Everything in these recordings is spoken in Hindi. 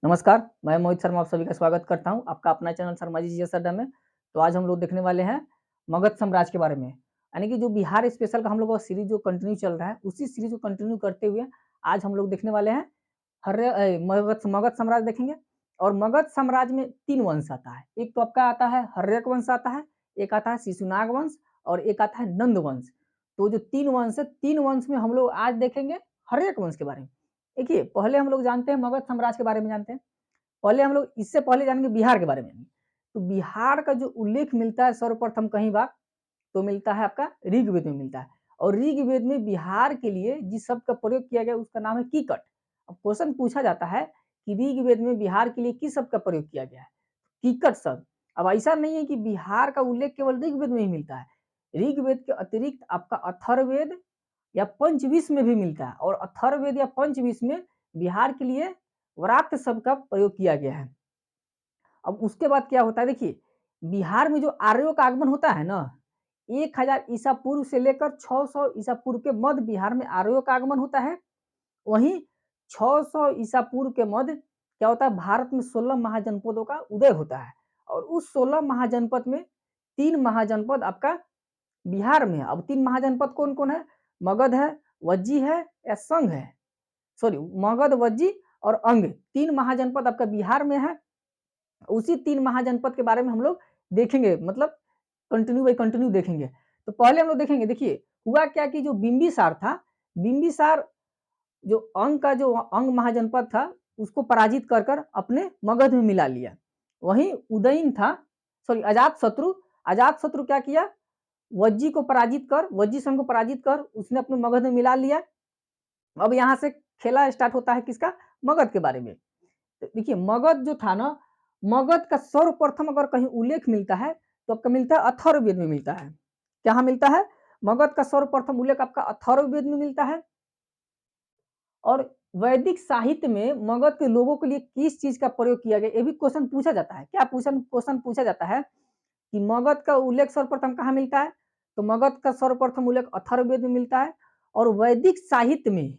नमस्कार, मैं मोहित शर्मा आप सभी का स्वागत करता हूँ, आपका अपना चैनल शर्मा जी जीएस अड्डा में। तो आज हम लोग देखने वाले हैं मगध साम्राज्य के बारे में, यानी कि जो बिहार स्पेशल का हम लोग का सीरीज़ जो कंटिन्यू चल रहा है, उसी सीरीज़ को कंटिन्यू करते हुए आज हम लोग देखने वाले हैं मगध मगध साम्राज्य देखेंगे। और मगध साम्राज्य में 3 वंश आता है, एक तो आपका आता है हर्यक वंश आता है, एक आता है शिशुनाग वंश और एक आता है नंद वंश। तो जो 3 वंश है, 3 वंश में हम लोग आज देखेंगे हर्यक वंश के बारे में। देखिए, पहले हम लोग जानते हैं मगध साम्राज्य के बारे में जानते हैं। पहले हम लोग इससे पहले जानेंगे बिहार के बारे में। तो बिहार का जो उल्लेख मिलता है सर्वप्रथम कहीं बार तो मिलता है आपका ऋग्वेद में मिलता है। और ऋग्वेद में बिहार के लिए जिस शब्द का प्रयोग किया गया उसका नाम है कीकट। अब क्वेश्चन पूछा जाता है कि ऋग्वेद में बिहार के लिए किस शब्द का प्रयोग किया गया है? कीकट शब्द। अब ऐसा नहीं है कि बिहार का उल्लेख केवल ऋग्वेद में ही मिलता है। ऋग्वेद के अतिरिक्त आपका अथर्ववेद या पंचविश में भी मिलता है, और अथर्ववेद या पंचविश में बिहार के लिए व्रात शब्द का प्रयोग किया गया है। अब उसके बाद क्या होता है, देखिए बिहार में जो आर्यों का आगमन होता है ना, 1000 ईसा पूर्व से लेकर 600 ईसा पूर्व के मध्य बिहार में आर्यों का आगमन होता है। वहीं 600 ईसा पूर्व के मध्य क्या होता है, भारत में 16 महाजनपदों का उदय होता है। और उस 16 महाजनपद में 3 महाजनपद आपका बिहार में है। अब 3 महाजनपद कौन-कौन है? मगध है, वज्जी है या संघ है। सॉरी, मगध, वज्जी और अंग, 3 महाजनपद आपका बिहार में है। उसी 3 महाजनपद के बारे में हम लोग देखेंगे, मतलब कंटिन्यू बाय कंटिन्यू देखेंगे। तो पहले हम लोग देखेंगे, देखिए हुआ क्या कि जो बिंबिसार था, बिंबिसार जो अंग महाजनपद था, उसको पराजित कर अपने मगध में मिला लिया। वहीं उदयन था, सॉरी अजातशत्रु, अजातशत्रु क्या किया, वज्जी को पराजित कर, वज्जी संघ को पराजित कर उसने अपने मगध में मिला लिया। अब यहाँ से खेला स्टार्ट होता है किसका? मगध के बारे में। तो देखिए मगध जो था ना, मगध का सर्वप्रथम अगर कहीं उल्लेख मिलता है तो आपका मिलता है अथर्ववेद में मिलता है। कहाँ मिलता है? मगध का सर्वप्रथम उल्लेख आपका अथर्ववेद में मिलता है। और वैदिक साहित्य में मगध के लोगों के लिए किस चीज का प्रयोग किया गया, ये भी क्वेश्चन पूछा जाता है। क्या क्वेश्चन पूछा जाता है कि मगध का उल्लेख सर्वप्रथम कहाँ मिलता है? तो मगध का सर्वप्रथम उल्लेख अथर्ववेद में मिलता है। और वैदिक साहित्य में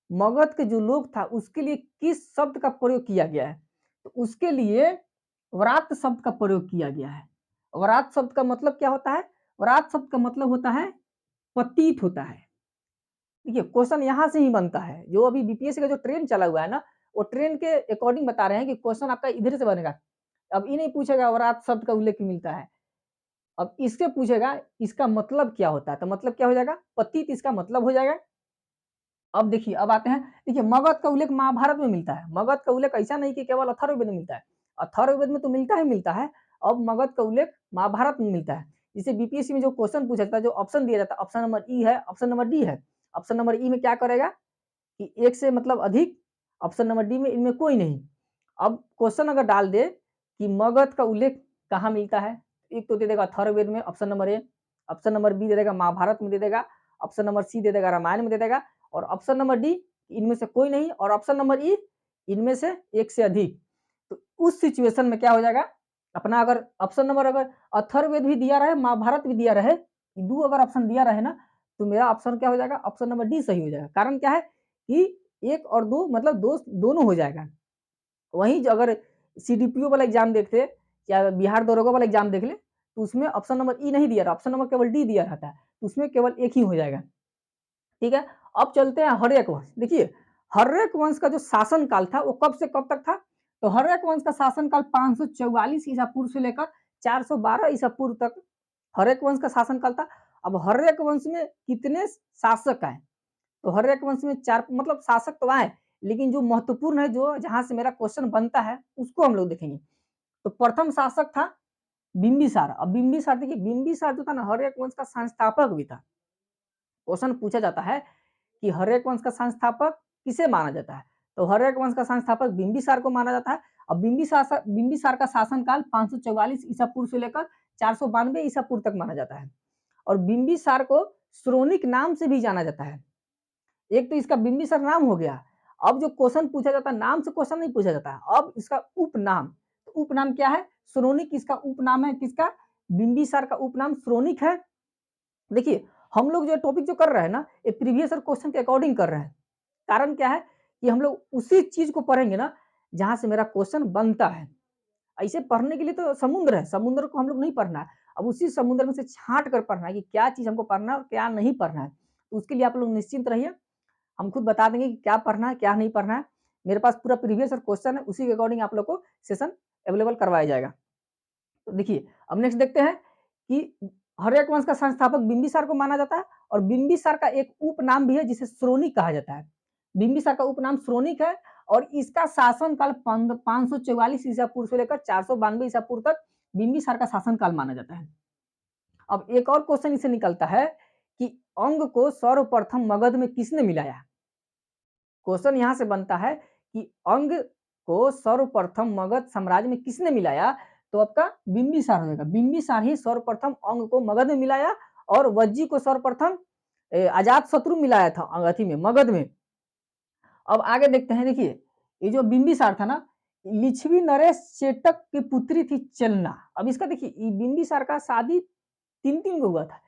मगध के जो लोग था उसके लिए किस शब्द का प्रयोग किया गया है? तो उसके लिए व्रात शब्द का प्रयोग किया गया है। व्रात शब्द का मतलब क्या होता है? व्रात शब्द का मतलब होता है पतित होता है। देखिए क्वेश्चन यहाँ से ही बनता है, जो अभी बीपीएससी का जो ट्रेंड चला हुआ है ना, वो ट्रेंड के अकॉर्डिंग बता रहे हैं कि क्वेश्चन आपका इधर से बनेगा। अब ये नहीं पूछेगा व्रात शब्द का उल्लेख मिलता है, अब इससे पूछेगा इसका मतलब क्या होता है, तो मतलब क्या हो जाएगा? पतित इसका मतलब हो जाएगा। अब देखिए, अब आते हैं, देखिए मगध का उल्लेख महाभारत में मिलता है। मगध का उल्लेख ऐसा नहीं कि केवल अथर्ववेद में मिलता है, अथर्ववेद में तो मिलता ही मिलता है। अब मगध का उल्लेख महाभारत में मिलता है। जिसे बीपीएससी में जो क्वेश्चन पूछा जाता है, जो ऑप्शन दिया जाता है, ऑप्शन नंबर ई है, ऑप्शन नंबर डी है। ऑप्शन नंबर ई में क्या करेगा कि एक से मतलब अधिक, ऑप्शन नंबर डी में इनमें कोई नहीं। अब क्वेश्चन अगर डाल दे कि मगध का उल्लेख कहाँ मिलता है, एक तो दे देगा अथर्ववेद में, option number A, option number B दे देगा महाभारत में दे देगा, ऑप्शन नंबर सी दे देगा रामायण में दे देगा, और ऑप्शन नंबर डी इनमें से कोई नहीं, और ऑप्शन नंबर ई इनमें से एक से अधिक। तो उस सिचुएशन में क्या हो जाएगा अपना, अगर ऑप्शन नंबर अगर अथर्ववेद भी दिया रहे, महाभारत भी दिया रहे, दो अगर ऑप्शन दिया रहे ना, तो मेरा ऑप्शन क्या हो जाएगा? ऑप्शन नंबर डी सही हो जाएगा। कारण क्या है कि एक और दो मतलब दो दोनों हो जाएगा। वहीं जो अगर सीडीपीओ वाला एग्जाम देखते या बिहार दरोगा वाला एग्जाम देख ले, तो उसमें ऑप्शन नंबर ई नहीं दिया रहा, ऑप्शन नंबर केवल डी दिया रहता है, तो उसमें केवल एक ही हो जाएगा। ठीक है, अब चलते हैं हर्यक वंश। देखिए हर्यक वंश का जो शासन काल था वो कब से कब तक था? तो हर्यक वंश का शासन काल 544 ईसा पूर्व से लेकर 412 ईसा पूर्व तक हर्यक वंश का शासन काल था। अब हर्यक वंश में कितने शासक आए? तो हर्यक वंश में 4 मतलब शासक तो आए, लेकिन जो महत्वपूर्ण है, जो जहां से मेरा क्वेश्चन बनता है उसको हम लोग देखेंगे। तो प्रथम शासक था बिंबिसार। अब बिंबिसार, देखिए बिंबिसार जो था ना, हर्यक वंश का संस्थापक भी था। क्वेश्चन पूछा जाता है कि हर्यक वंश का संस्थापक किसे माना जाता है? तो हर्यक वंश का संस्थापक बिंबिसार को माना जाता है। अब बिंबिसार का शासनकाल 544 ईसा पूर्व से लेकर 492 ईसा पूर्व तक माना जाता है। और बिंबिसार को श्रोणिक नाम से भी जाना जाता है। एक तो इसका बिंबिसार नाम हो गया। अब जो क्वेश्चन पूछा जाता है, नाम से क्वेश्चन नहीं पूछा जाता है, अब इसका उपनाम। तो उपनाम क्या है? श्रोणिक इसका उपनाम है। किसका? बिंबिसार का उपनाम श्रोणिक है। देखिए हम लोग जो टॉपिक जो कर रहे हैं ना, ये प्रीवियस ईयर क्वेश्चन के अकॉर्डिंग कर रहे हैं। कारण क्या है कि हम लोग उसी चीज को पढ़ेंगे ना, जहाँ से मेरा क्वेश्चन बनता है। ऐसे पढ़ने के लिए तो समुद्र है, समुद्र को हम लोग नहीं पढ़ना है। अब उसी समुद्र में से छाँट कर पढ़ना है कि क्या चीज़ हमको पढ़ना है और क्या नहीं पढ़ना है। तो उसके लिए आप लोग निश्चिंत रहिए, हम खुद बता देंगे कि क्या पढ़ना है, क्या नहीं पढ़ना है। मेरे पास पूरा प्रीवियस ईयर क्वेश्चन है, उसी के अकॉर्डिंग आप लोग को सेशन अवेलेबल करवाया जाएगा। तो देखिए, अब नेक्स्ट देखते हैं कि हर्यक वंश का संस्थापक बिंबिसार को माना जाता है और बिंबिसार का एक उपनाम भी है जिसे श्रोणिक कहा जाता है। बिंबिसार का उपनाम श्रोणिक है और इसका शासनकाल 544 ईसा पूर्व से लेकर 492 ईसा पूर्व तक बिंबिसार का शासनकाल माना जाता है। अब एक और क्वेश्चन इससे निकलता है कि अंग को सर्वप्रथम मगध में किसने मिलाया? क्वेश्चन यहाँ से बनता है कि अंग को सर्वप्रथम मगध साम्राज्य में किसने मिलाया? तो आपका बिंबिसार हो जाएगा। बिंबिसार ही सर्वप्रथम अंग को मगध में मिलाया और वज्जी को सर्वप्रथम अजातशत्रु मिलाया था अथी में, मगध में। अब आगे देखते हैं, देखिए ये जो बिंबिसार था ना, लिच्छवी नरेश चेटक की पुत्री थी चलना। अब इसका देखिए, बिंबिसार का शादी 3-3 गो हुआ था।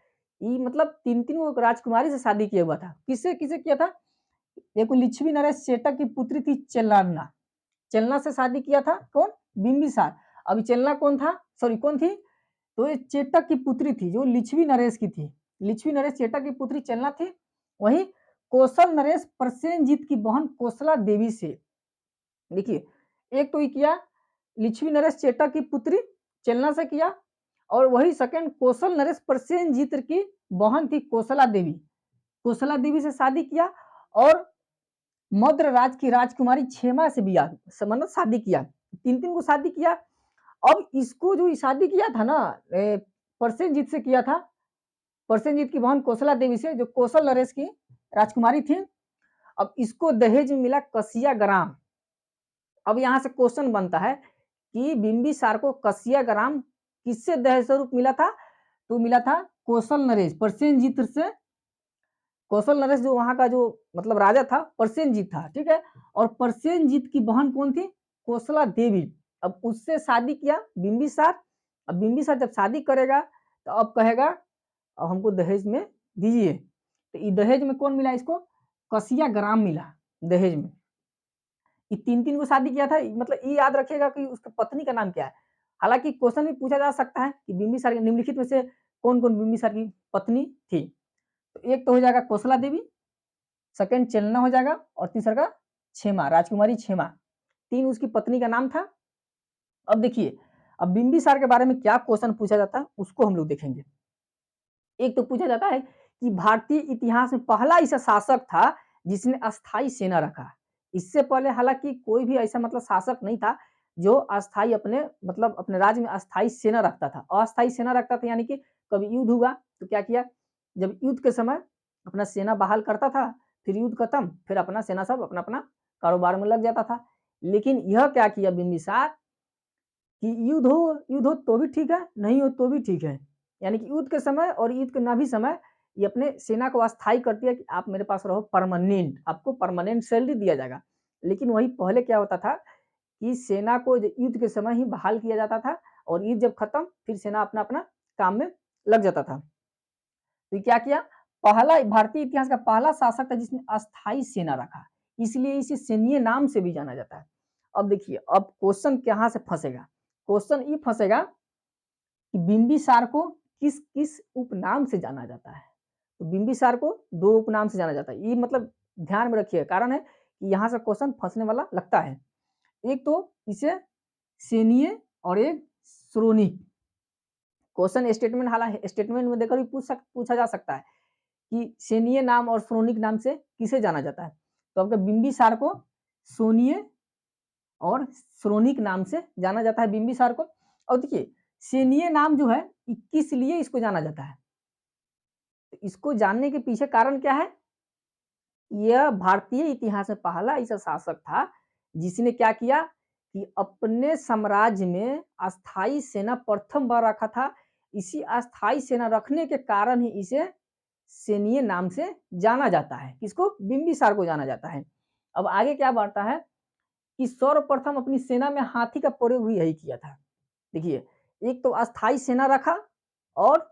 ये मतलब 3-3 गो राजकुमारी से शादी किया हुआ था। किससे किससे किया था? देखो, लिच्छवी नरेश चेटक की पुत्री थी चेलना। चेलना से शादी किया था कौन? बिंबिसार। अभी चेलना कौन था? सॉरी कौन थी? तो ये चेटक की पुत्री थी जो लिच्छवी नरेश की थी। लिच्छवी नरेश चेटक की पुत्री चेलना थी। वहीं कौशल नरेश प्रसेनजीत की बहन कौशला देवी से, देखिए एक तो ये किया लिच्छवी नरेश चेटक की पुत्री चेलना से किया और वही सेकंड कौशल नरेश प्रसेनजीत की बहन थी कौशला देवी। कौशला देवी से शादी किया और मद्र राज की राजकुमारी क्षेमा से भी मतलब शादी किया। 3-3 को शादी किया। अब इसको जो शादी किया था ना, प्रसेनजीत से किया था, प्रसेनजीत की बहन कौशला देवी से, जो कौशल नरेश की राजकुमारी थी। अब इसको दहेज में मिला कसिया ग्राम। अब यहाँ से क्वेश्चन बनता है कि बिंबिसार को कसिया ग्राम किससे दहेज स्वरूप मिला था? तो मिला था कौशल नरेश प्रसेनजीत से। कौशल नरेश जो वहां का जो मतलब राजा था, प्रसेनजीत था, ठीक है। और प्रसेनजीत की बहन कौन थी? कौशला देवी। अब उससे शादी किया बिंबिसार। अब बिंबिसार जब शादी करेगा तो अब कहेगा अब हमको दहेज में दीजिए। तो ये दहेज में कौन मिला इसको? कसिया ग्राम मिला दहेज में। ये 3-3 को शादी किया था, मतलब ये याद रखिएगा कि उसकी पत्नी का नाम क्या है। हालांकि क्वेश्चन भी पूछा जा सकता है कि बिंबिसार के निम्नलिखित में से कौन कौन बिंबिसार की पत्नी थी। तो एक तो हो जाएगा कौशला देवी, सेकंड चेलना हो जाएगा और तीसरा का क्षेमा, राजकुमारी क्षेमा। 3 उसकी पत्नी का नाम था। अब देखिए, अब बिंबिसार के बारे में क्या क्वेश्चन पूछा जाता है उसको हम लोग देखेंगे। एक तो पूछा जाता है कि भारतीय इतिहास में पहला ऐसा शासक था जिसने अस्थाई सेना रखा। इससे पहले हालांकि कोई भी ऐसा मतलब शासक नहीं था जो अस्थाई अपने मतलब अपने राज्य में अस्थाई सेना रखता था। अस्थाई सेना रखता था यानी कि कभी युद्ध हुआ तो क्या किया, जब युद्ध के समय अपना सेना बहाल करता था, फिर युद्ध खत्म, फिर अपना सेना सब अपना अपना कारोबार में लग जाता था। लेकिन यह क्या किया बिंबिसार कि युद्ध हो तो भी ठीक है, नहीं हो तो भी ठीक है। यानी कि युद्ध के समय और युद्ध के ना भी समय ये अपने सेना को अस्थायी कर दिया कि आप मेरे पास रहो परमानेंट, आपको परमानेंट सैलरी दिया जाएगा। लेकिन वही पहले क्या होता था कि सेना को युद्ध के समय ही बहाल किया जाता था और युद्ध जब खत्म फिर सेना अपना अपना काम में लग जाता था। तो क्या किया, पहला भारतीय इतिहास का पहला शासक था जिसने अस्थाई सेना रखा, इसलिए इसे सैन्य नाम से भी जाना जाता है। अब देखिए, अब क्वेश्चन कहाँ से फंसेगा? क्वेश्चन ये फंसेगा कि बिंबिसार को किस किस उपनाम से जाना जाता है। तो बिंबिसार को 2 उपनाम से जाना जाता है। ये मतलब ध्यान में रखिए, कारण है कि यहाँ से क्वेश्चन फंसने वाला लगता है। एक तो इसे सैन्य और एक श्रोणिक। क्वेश्चन स्टेटमेंट हालांकि स्टेटमेंट में देकर भी पूछा जा सकता है कि सैन्य नाम और श्रोणिक नाम से किसे जाना जाता है। तो आपका बिंबिसार को सैन्य और श्रोणिक नाम से जाना जाता है बिंबिसार को। और देखिए, सैन्य नाम जो है किस लिए इसको जाना जाता है, इसको जानने के पीछे कारण क्या है? यह भारतीय इतिहास में पहला ऐसा शासक था जिसने क्या किया कि अपने साम्राज्य में अस्थाई सेना प्रथम बार रखा था। इसी अस्थाई सेना रखने के कारण ही इसे सैन्य नाम से जाना जाता है। किसको? बिंबिसार को जाना जाता है। अब आगे क्या बढ़ता है कि सर्वप्रथम अपनी सेना में हाथी का प्रयोग भी यही किया था। देखिए, एक तो अस्थाई सेना रखा और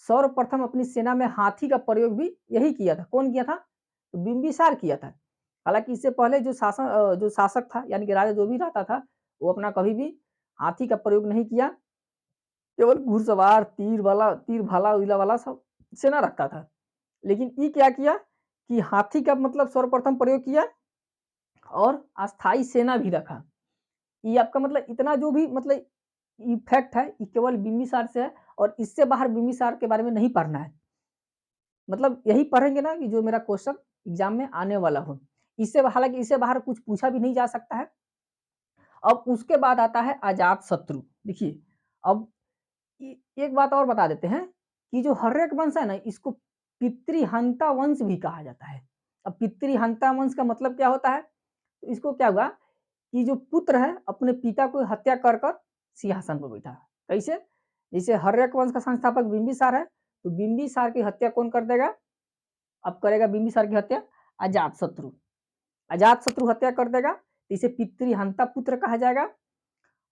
सर्वप्रथम अपनी सेना में हाथी का प्रयोग भी यही किया था। कौन किया था? तो बिंबिसार किया था। हालाँकि इससे पहले जो शासक था यानी कि राजा जो भी रहता था, वो अपना कभी भी हाथी का प्रयोग नहीं किया, केवल घुड़सवार, तीर भाला-वीला वाला सब सेना रखता था। लेकिन ये क्या किया कि हाथी का मतलब सर्वप्रथम प्रयोग किया और अस्थायी सेना भी रखा। ये आपका मतलब इतना जो भी मतलब इफ़ेक्ट है, ये केवल बिंबिसार से है और इससे बाहर बिंबिसार के बारे में नहीं पढ़ना है। मतलब यही पढ़ेंगे ना कि जो मेरा क्वेश्चन एग्ज़ाम में आने वाला हो। हालाँकि इससे बाहर कुछ पूछा भी नहीं जा सकता है। अब उसके बाद आता है अजातशत्रु। देखिए, अब ए एक बात और बता देते हैं कि जो हर्यक वंश है ना, इसको पितृहंता वंश भी कहा जाता है। अब पितृहंता वंश का मतलब क्या होता है? तो इसको क्या हुआ कि जो पुत्र है, अपने पिता को हत्या कर सिंहासन पर बैठा। कैसे? जैसे हर्यक वंश का संस्थापक बिंबिसार है, तो बिंबिसार की हत्या कौन कर देगा? अब करेगा बिंबिसार की हत्या अजातशत्रु। अजातशत्रु हत्या कर देगा, तो इसे पितृहंता पुत्र कहा जाएगा।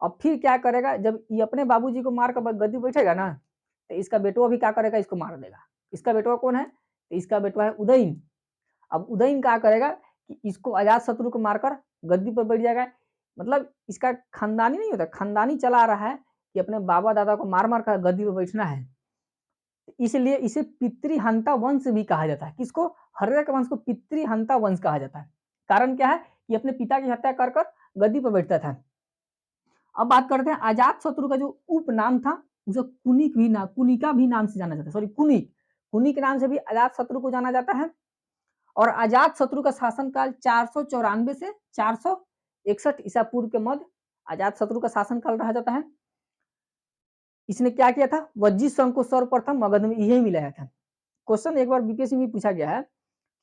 अब फिर क्या करेगा, जब ये अपने बाबूजी को मार कर गद्दी पे बैठेगा ना, तो इसका बेटवा भी क्या करेगा, इसको मार देगा। इसका बेटवा कौन है? तो इसका बेटवा है उदयन। अब उदयन क्या करेगा कि इसको अजातशत्रु को मारकर गद्दी पर बैठ जाएगा। मतलब इसका खानदानी नहीं होता, खानदानी चला आ रहा है कि अपने बाबा-दादा को मार-मार कर गद्दी पे बैठना है। इसलिए इसे पितृहंता वंश भी कहा जाता है। किसको? हर्यक वंश को पितृहंता वंश कहा जाता है। कारण क्या है? कि अपने पिता की हत्या कर गद्दी पर बैठता था। अब बात करते हैं अजातशत्रु का जो उपनाम था, उसे कुनिका भी नाम से जाना जाता है। सॉरी कुनिक, कुनिक नाम से भी अजातशत्रु को जाना जाता है। और अजातशत्रु का शासनकाल 494 से 461 ईसा पूर्व के मध्य अजातशत्रु का शासनकाल रहा जाता है। इसने क्या किया था? वज्जी संघ को सर्वप्रथम मगध में यही मिलाया था। क्वेश्चन एक बार बीपीएससी में पूछा गया है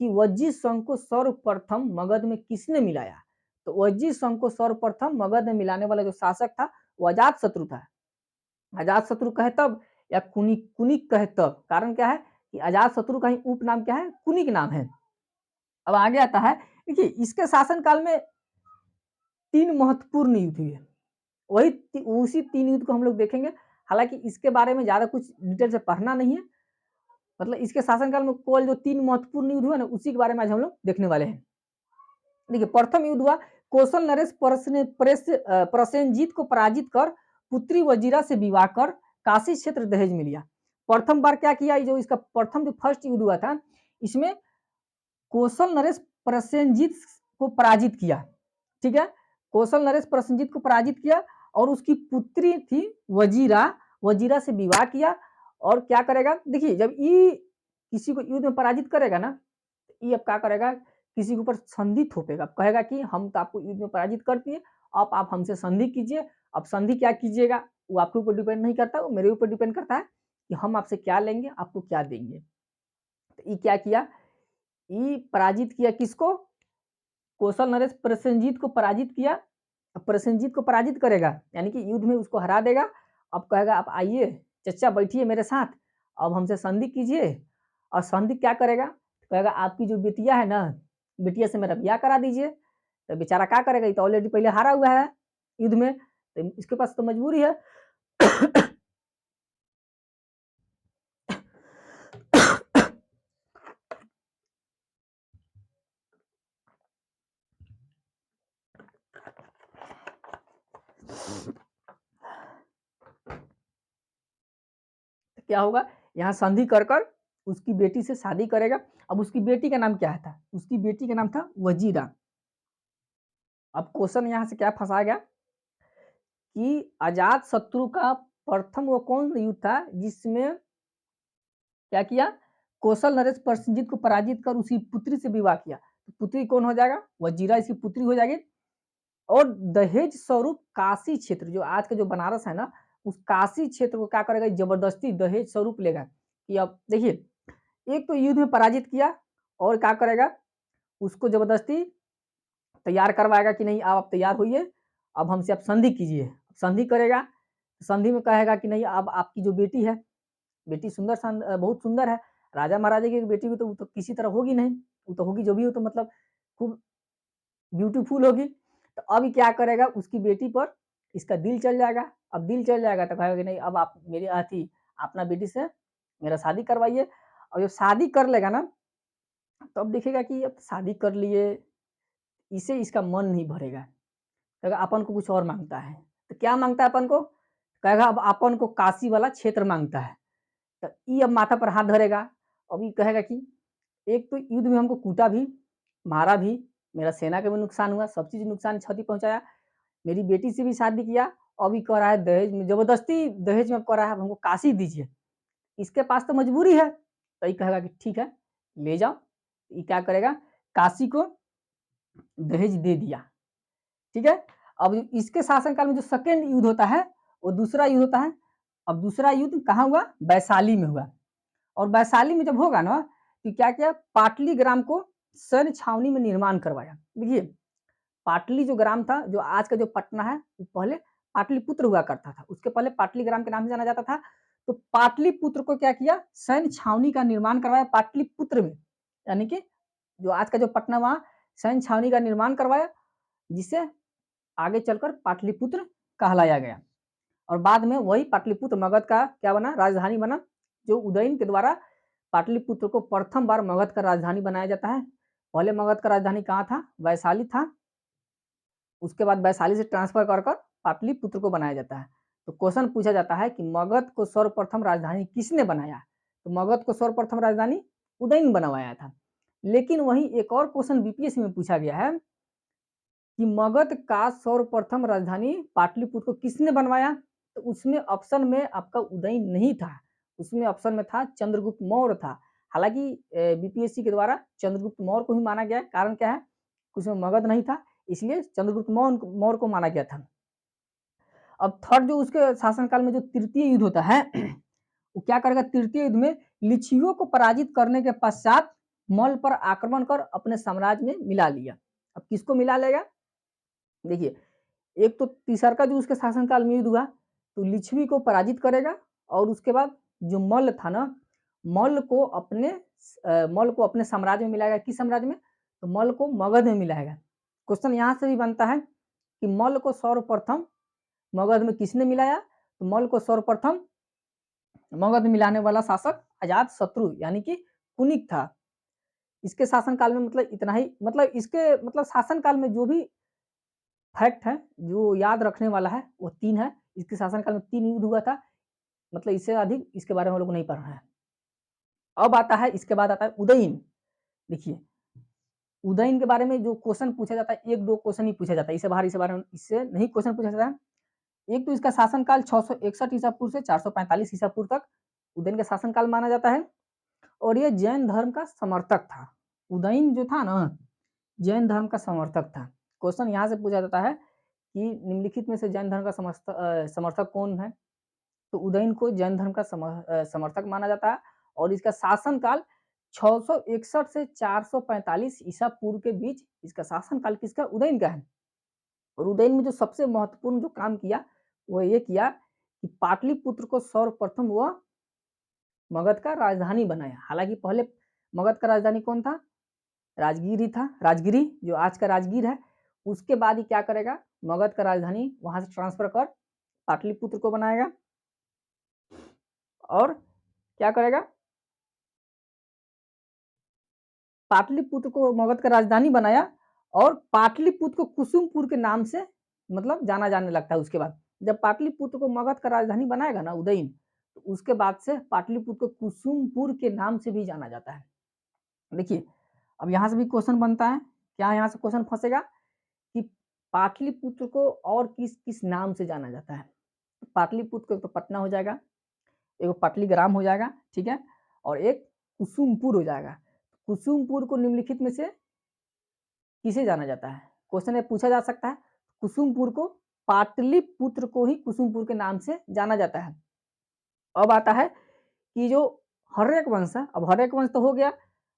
कि वज्जी संघ को सर्वप्रथम मगध में किसने मिलाया? तो वज्जी संघ को सर्वप्रथम मगध में मिलाने वाला जो शासक था, वो अजातशत्रु था। अजातशत्रु कहे तब या कुनिक कहे तब। कारण क्या है कि अजातशत्रु का ही उपनाम क्या है? कुनिक नाम है। अब आगे आता है, देखिए इसके शासनकाल में 3 महत्वपूर्ण युद्ध हुए। उसी 3 युद्ध को हम लोग देखेंगे। हालाँकि इसके बारे में ज़्यादा कुछ डिटेल से पढ़ना नहीं है। मतलब इसके शासनकाल में केवल जो 3 महत्वपूर्ण युद्ध हुए ना, उसी के बारे में आज हम लोग देखने वाले हैं। देखिए, प्रथम युद्ध हुआ कौशल नरेश प्रसेनजीत को पराजित कर पुत्री वजीरा से विवाह कर काशी क्षेत्र दहेज में लिया। प्रथम बार क्या किया, जो इसका प्रथम जो फर्स्ट युद्ध हुआ था, इसमें कौशल नरेश प्रसेनजीत को पराजित किया। ठीक है, कौशल नरेश प्रसेनजीत को पराजित किया और उसकी पुत्री थी वजीरा, वजीरा से विवाह किया। और क्या करेगा, देखिए जब ये किसी को युद्ध में पराजित करेगा ना, ये अब क्या करेगा, किसी के ऊपर संधि थोपेगा, कहेगा कि हम तो आपको युद्ध में पराजित कर दिए, अब आप हमसे संधि कीजिए। अब संधि क्या कीजिएगा, वो आपके ऊपर डिपेंड नहीं करता, वो मेरे ऊपर डिपेंड करता है कि हम आपसे क्या लेंगे, आपको क्या देंगे। तो ये क्या किया, ये पराजित किया किसको? कौशल नरेश प्रसेनजीत को पराजित किया। अब प्रसेनजीत को पराजित करेगा यानी कि युद्ध में उसको हरा देगा। अब कहेगा आप आइए चचा बैठिए मेरे साथ, अब हमसे संधि कीजिए। और संधि क्या करेगा, कहेगा आपकी जो बिटिया है ना, बिटिया से मेरा ब्याह करा दीजिए। तो बेचारा क्या करेगा, ये तो ऑलरेडी पहले हारा हुआ है युद्ध में, तो इसके पास तो मजबूरी है। क्या होगा, यहाँ संधि कर उसकी बेटी से शादी करेगा। अब उसकी बेटी का नाम क्या था, उसकी बेटी का नाम था वजीरा। अब क्वेश्चन यहाँ से क्या फंसाया गया कि अजात शत्रु का प्रथम वो कौन सा युद्ध था जिसमें क्या किया, कौशल नरेश प्रसेनजीत को पराजित कर उसकी पुत्री से विवाह किया। तो पुत्री कौन हो जाएगा, वजीरा इसकी पुत्री हो जाएगी। और दहेज स्वरूप काशी क्षेत्र, जो आज का जो बनारस है ना, उस काशी क्षेत्र को क्या करेगा, जबरदस्ती दहेज स्वरूप लेगा। कि अब देखिए, एक तो युद्ध में पराजित किया और क्या करेगा, उसको जबरदस्ती तैयार करवाएगा कि नहीं आप तैयार होइए, अब हमसे आप संधि कीजिए। संधि करेगा, संधि में कहेगा कि नहीं अब आपकी जो बेटी है, बेटी बहुत सुंदर है। राजा महाराजा की बेटी भी तो वो तो किसी तरह होगी नहीं, वो तो होगी जो भी हो तो मतलब खूब ब्यूटीफुल होगी। तो अब ये क्या करेगा, उसकी बेटी पर इसका दिल चल जाएगा। अब दिल चल जाएगा तो कहेगा कि नहीं अब आप मेरी अपना बेटी से मेरा शादी करवाइए। और जब शादी कर लेगा ना, तो अब देखेगा कि अब शादी कर लिए, इसे इसका मन नहीं भरेगा, कहेगा अपन को कुछ और माँगता है। तो क्या माँगता है अपन को? कहेगा अब अपन को काशी वाला क्षेत्र माँगता है। तो ये अब माथा पर हाथ धरेगा, अब ये कहेगा कि एक तो युद्ध में हमको कूटा भी, मारा भी, मेरा सेना का भी नुकसान हुआ, सब चीज़ नुकसान क्षति पहुँचाया, मेरी बेटी से भी शादी किया, अभी कह रहा है दहेज में, ज़बरदस्ती दहेज में कह रहा है हमको काशी दीजिए। इसके पास तो मजबूरी है, तो ये कहेगा कि ठीक है, ले जाओ। ये क्या करेगा? काशी को दहेज दे दिया, ठीक है? अब इसके शासनकाल में जो सेकंड युद्ध होता है, वो दूसरा युद्ध होता है। अब दूसरा युद्ध कहाँ हुआ? वैशाली में हुआ। और वैशाली में जब होगा ना, तो क्या किया? पाटलीग्राम को सैन्य छावनी में निर्माण करवाया। देखिए, पाटली जो ग्राम था, जो आज का जो पटना है, वो पहले पाटलिपुत्र हुआ करता था। उसके पहले पाटलीग्राम के नाम से जाना जाता था। तो पाटलिपुत्र को क्या किया? सैन्य छावनी का निर्माण करवाया पाटलिपुत्र में। यानी कि जो आज का जो पटना, वहाँ सैन्य छावनी का निर्माण करवाया, जिसे आगे चलकर पाटलिपुत्र कहलाया गया। और बाद में वही पाटलिपुत्र मगध का क्या बना? राजधानी बना, जो उदयन के द्वारा पाटलिपुत्र को प्रथम बार मगध का राजधानी बनाया जाता है। पहले मगध का राजधानी कहाँ था? वैशाली था। उसके बाद वैशाली से ट्रांसफर कर कर पाटलिपुत्र को बनाया जाता है। तो क्वेश्चन पूछा जाता है कि मगध को सर्वप्रथम राजधानी किसने बनाया? तो मगध को सर्वप्रथम राजधानी उदयन बनवाया था। लेकिन वहीं एक और क्वेश्चन बीपीएससी में पूछा गया है कि मगध का सर्वप्रथम राजधानी पाटलिपुत्र को किसने बनवाया? तो उसमें ऑप्शन में आपका उदयन नहीं था, उसमें ऑप्शन में था चंद्रगुप्त मौर्य था। हालांकि बीपीएससी के द्वारा चंद्रगुप्त मौर्य को ही माना गया है। कारण क्या है? उसमें मगध नहीं था, इसलिए चंद्रगुप्त मौर्य को माना गया था। अब थर्ड जो उसके शासनकाल में जो तृतीय युद्ध होता है, वो क्या करेगा? तृतीय युद्ध में लिच्छियों को पराजित करने के पश्चात मल्ल पर आक्रमण कर अपने साम्राज्य में मिला लिया। अब किसको मिला लेगा? देखिए, एक तो तीसरा जो उसके शासनकाल में युद्ध हुआ, तो लिच्छवी को पराजित करेगा, और उसके बाद जो मल्ल था ना, मल्ल को अपने साम्राज्य में मिलाएगा। किस साम्राज्य में? तो मल्ल को मगध में मिलाएगा। क्वेश्चन यहाँ से भी बनता है कि मल्ल को सर्वप्रथम मगध में किसने मिलाया? तो मल्ल को सर्वप्रथम मगध में मिलाने वाला शासक अजात शत्रु यानी कि कुनिक था। इसके शासनकाल में मतलब इतना ही, मतलब इसके मतलब शासनकाल में जो भी फैक्ट है, जो याद रखने वाला है, वो 3 है। इसके शासनकाल में 3 युद्ध हुआ था, मतलब इससे अधिक इसके बारे में हम लोग को नहीं पढ़ना है। अब आता है, इसके बाद आता है उदयन। देखिए, उदयन के बारे में जो क्वेश्चन पूछा जाता है, 1-2 क्वेश्चन ही पूछा जाता है, इससे बारे में इससे नहीं क्वेश्चन पूछा जाता है। एक तो इसका शासनकाल 661 ईसा पूर्व से 445 ईसा पूर्व तक उदयन का शासनकाल माना जाता है, और ये जैन धर्म का समर्थक था। उदयन जो था ना, जैन धर्म का समर्थक था। क्वेश्चन यहाँ से पूछा जाता है कि निम्नलिखित में से जैन धर्म का समर्थक कौन है? तो उदयन को जैन धर्म का समर्थक माना जाता है, और इसका शासनकाल 661 से 445 ईसा पूर्व के बीच इसका शासनकाल किसका? उदयन का है। और उदयन में जो सबसे महत्वपूर्ण जो काम किया, वो ये किया कि पाटलिपुत्र को सर्वप्रथम वह मगध का राजधानी बनाया। हालांकि पहले मगध का राजधानी कौन था? राजगिरी था, राजगिरी जो आज का राजगीर है। उसके बाद ही क्या करेगा? मगध का राजधानी वहां से ट्रांसफर कर पाटलिपुत्र को बनाएगा, और क्या करेगा? पाटलिपुत्र को मगध का राजधानी बनाया, और पाटलिपुत्र को कुसुमपुर के नाम से मतलब जाना जाने लगता है। उसके बाद जब पाटलिपुत्र को मगध का राजधानी बनाएगा ना उदयन, तो उसके बाद से पाटलिपुत्र को कुसुमपुर के नाम से भी जाना जाता है। देखिए, अब यहाँ से भी क्वेश्चन बनता है, क्या यहाँ से क्वेश्चन फंसेगा कि पाटलिपुत्र को और किस किस नाम से जाना जाता है? पाटलिपुत्र तो पटना हो जाएगा, एक पाटलीग्राम हो जाएगा, ठीक है, और एक कुसुमपुर हो जाएगा। कुसुमपुर को निम्नलिखित में से किसे जाना जाता है? क्वेश्चन में पूछा जा सकता है। कुसुमपुर को, पाटलिपुत्र को ही कुसुमपुर के नाम से जाना जाता है। अब आता है कि जो हर्यक वंश है, अब हर्यक वंश तो हो गया,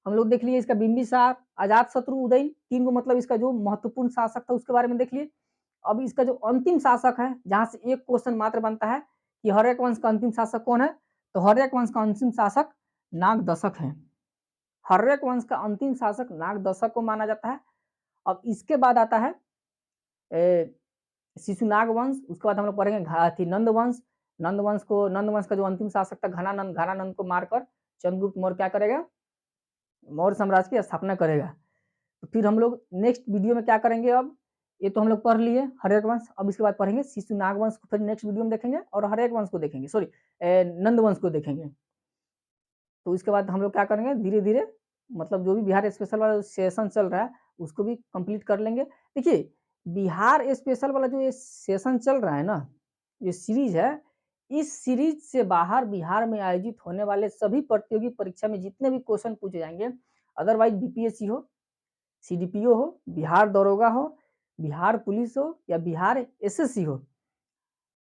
हम लोग देख लिए इसका बिंबिसार, अजातशत्रु, उदयन, 3 को मतलब इसका जो महत्वपूर्ण शासक था उसके बारे में देख लिए। अब इसका जो अंतिम शासक है, जहां से एक क्वेश्चन मात्र बनता है कि हर्यक वंश का अंतिम शासक कौन है? तो हर्यक वंश का अंतिम शासक नागदशक है। हर्यक वंश का अंतिम शासक नागदशक को माना जाता है। अब इसके बाद आता है शिशुनाग वंश, उसके बाद हम लोग पढ़ेंगे नंद वंश। नंद वंश का जो अंतिम शासक था घनानंद को मारकर चंद्रगुप्त मौर्य क्या करेगा? मौर्य साम्राज्य की स्थापना करेगा। तो फिर हम लोग नेक्स्ट वीडियो में क्या करेंगे अब, ये तो हम लोग पढ़ लिए हर्यक वंश, अब इसके बाद पढ़ेंगे शिशु नाग वंश को, फिर नेक्स्ट वीडियो में देखेंगे, और हर्यक वंश को देखेंगे, सॉरी नंद वंश को देखेंगे। तो इसके बाद हम लोग क्या करेंगे, धीरे-धीरे मतलब जो भी बिहार स्पेशल वाला सेशन चल रहा है, उसको भी कंप्लीट कर लेंगे। देखिए, बिहार स्पेशल वाला जो ये सेशन चल रहा है ना, ये सीरीज़ है, इस सीरीज़ से बाहर बिहार में आयोजित होने वाले सभी प्रतियोगी परीक्षा में जितने भी क्वेश्चन पूछे जाएँगे, अदरवाइज़ बीपीएससी हो, सीडीपीओ हो, बिहार दरोगा हो, बिहार पुलिस हो या बिहार एसएससी हो,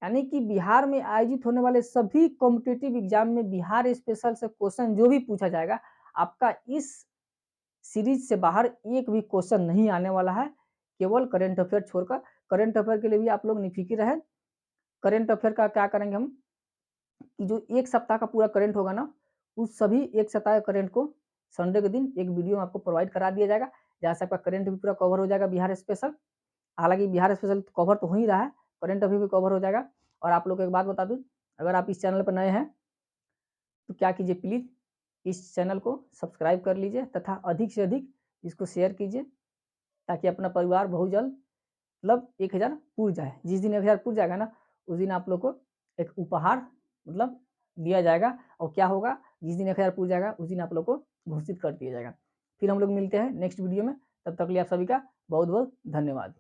यानी कि बिहार में आयोजित होने वाले सभी कॉम्पिटिटिव एग्जाम में बिहार स्पेशल से क्वेश्चन जो भी पूछा जाएगा, आपका इस सीरीज से बाहर एक भी क्वेश्चन नहीं आने वाला है, केवल करंट अफेयर छोड़कर। करंट अफेयर के लिए भी आप लोग निफिकिर रहें। करंट अफेयर का क्या करेंगे हम, कि जो एक सप्ताह का पूरा करंट होगा ना, उस सभी एक सप्ताह के करंट को संडे के दिन एक वीडियो में आपको प्रोवाइड करा दिया जाएगा, जहाँ से आपका करंट भी पूरा कवर हो जाएगा बिहार स्पेशल। हालाँकि बिहार स्पेशल कवर तो हो ही रहा है, करंट अफेयर भी कवर हो जाएगा। और आप लोग को एक बात बता दूँ, अगर आप इस चैनल पर नए हैं, तो क्या कीजिए, प्लीज़ इस चैनल को सब्सक्राइब कर लीजिए तथा अधिक से अधिक इसको शेयर कीजिए, ताकि अपना परिवार बहुत जल्द मतलब 1000 पूर जाए। जिस दिन 1000 पूर जाएगा ना, उस दिन आप लोग को एक उपहार मतलब दिया जाएगा, और क्या होगा, जिस दिन 1000 पूर जाएगा, उस दिन आप लोग को घोषित कर दिया जाएगा। फिर हम लोग मिलते हैं नेक्स्ट वीडियो में, तब तक के लिए आप सभी का बहुत-बहुत धन्यवाद।